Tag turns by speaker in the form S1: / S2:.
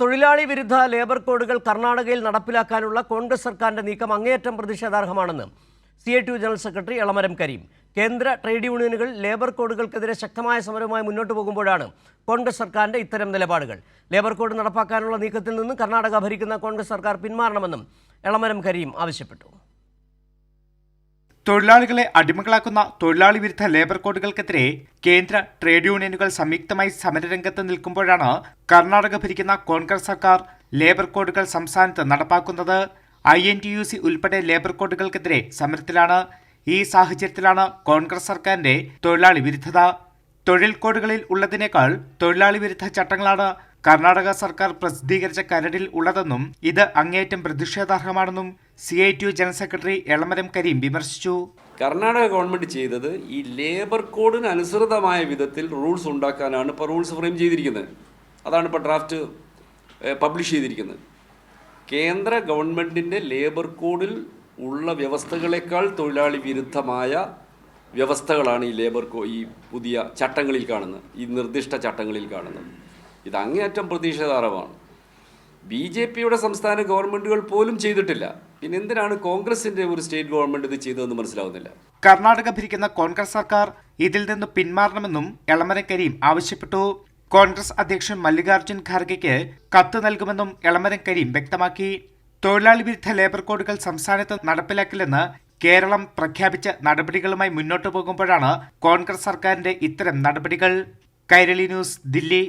S1: തൊഴിലാളി വിരുദ്ധ ലേബർ കോഡുകൾ കർണാടകയിൽ നടപ്പിലാക്കാനുള്ള കോൺഗ്രസ് സർക്കാരിന്റെ നീക്കം അങ്ങേയറ്റം പ്രതിഷേധാർഹമാണെന്ന് CITU general secretary Elamaram Kareem. കേന്ദ്ര ട്രേഡ് യൂണിയനുകൾ ലേബർ കോഡുകൾക്കെതിരെ ശക്തമായ സമരവുമായി മുന്നോട്ട് പോകുമ്പോഴാണ് കോൺഗ്രസ് സർക്കാരിന്റെ ഇത്തരം നിലപാടുകൾ. ലേബർ കോഡ് നടപ്പാക്കാനുള്ള നീക്കത്തിൽ നിന്ന് കർണാടക ഭരിക്കുന്ന കോൺഗ്രസ് സർക്കാർ പിന്മാറണമെന്നും എളമരം കരീം ആവശ്യപ്പെട്ടു.
S2: തൊഴിലാളികളെ അടിമകളാക്കുന്ന തൊഴിലാളി വിരുദ്ധ ലേബർ കോഡുകൾക്കെതിരെ കേന്ദ്ര ട്രേഡ് യൂണിയനുകൾ സംയുക്തമായി സമരരംഗത്ത് നിൽക്കുമ്പോഴാണ് കർണാടക ഭരിക്കുന്ന കോൺഗ്രസ് സർക്കാർ ലേബർ കോഡുകൾ സംസ്ഥാനത്ത് നടപ്പാക്കുന്നത്. INTUC ഉൾപ്പെടെ ലേബർ കോഡുകൾക്കെതിരെ സമരത്തിലാണ്. ഈ സാഹചര്യത്തിലാണ് കോൺഗ്രസ് സർക്കാരിന്റെ തൊഴിലാളി വിരുദ്ധത. തൊഴിൽ കോഡുകളിൽ ഉള്ളതിനേക്കാൾ തൊഴിലാളി വിരുദ്ധ ചട്ടങ്ങളാണ് കർണാടക സർക്കാർ പ്രസിദ്ധീകരിച്ച കരടിൽ ഉള്ളതെന്നും ഇത് അങ്ങേയറ്റം പ്രതിഷേധാർഹമാണെന്നും CITU general secretary Elamaram Kareem വിമർശിച്ചു.
S3: കർണാടക ഗവൺമെന്റ് ചെയ്തത് ഈ ലേബർ കോഡിന് അനുസൃതമായ വിധത്തിൽ റൂൾസ് ഉണ്ടാക്കാനാണ് ഇപ്പോൾ റൂൾസ് ഫ്രെയിം ചെയ്തിരിക്കുന്നത്. അതാണ് ഇപ്പോൾ ഡ്രാഫ്റ്റ് പബ്ലിഷ് ചെയ്തിരിക്കുന്നത്. കേന്ദ്ര ഗവൺമെൻറ്റിൻ്റെ ലേബർ കോഡിൽ ഉള്ള വ്യവസ്ഥകളെക്കാൾ തൊഴിലാളി വിരുദ്ധമായ വ്യവസ്ഥകളാണ് ഈ പുതിയ ചട്ടങ്ങളിൽ കാണുന്നത്, ഈ നിർദ്ദിഷ്ട ചട്ടങ്ങളിൽ കാണുന്നത്. ഇത് അങ്ങേയറ്റം പ്രതിഷേധാർഹമാണ്. BJPയുടെ സംസ്ഥാന ഗവൺമെൻറ്റുകൾ പോലും ചെയ്തിട്ടില്ല. പിന്നെ എന്തിനാണ് കോൺഗ്രസിൻ്റെ ഒരു സ്റ്റേറ്റ് ഗവൺമെൻറ് ഇത് ചെയ്തതെന്ന് മനസ്സിലാവുന്നില്ല.
S2: കർണാടക ഭരിക്കുന്ന കോൺഗ്രസ് സർക്കാർ ഇതിൽ നിന്ന് പിന്മാറണമെന്നും എളമരം കരീം ആവശ്യപ്പെട്ടു. കോൺഗ്രസ് അധ്യക്ഷൻ മല്ലികാർജ്ജുൻ ഖാർഗെയ്ക്ക് കത്ത് നൽകുമെന്നും എളമരം കരീം വ്യക്തമാക്കി. തൊഴിലാളി വിരുദ്ധ ലേബർ കോഡുകൾ സംസ്ഥാനത്ത് നടപ്പിലാക്കില്ലെന്ന് കേരളം പ്രഖ്യാപിച്ച നടപടികളുമായി മുന്നോട്ടു പോകുമ്പോഴാണ് കോൺഗ്രസ് സർക്കാരിന്റെ ഇത്തരം നടപടികൾ. കൈരളി ന്യൂസ്, ദില്ലി.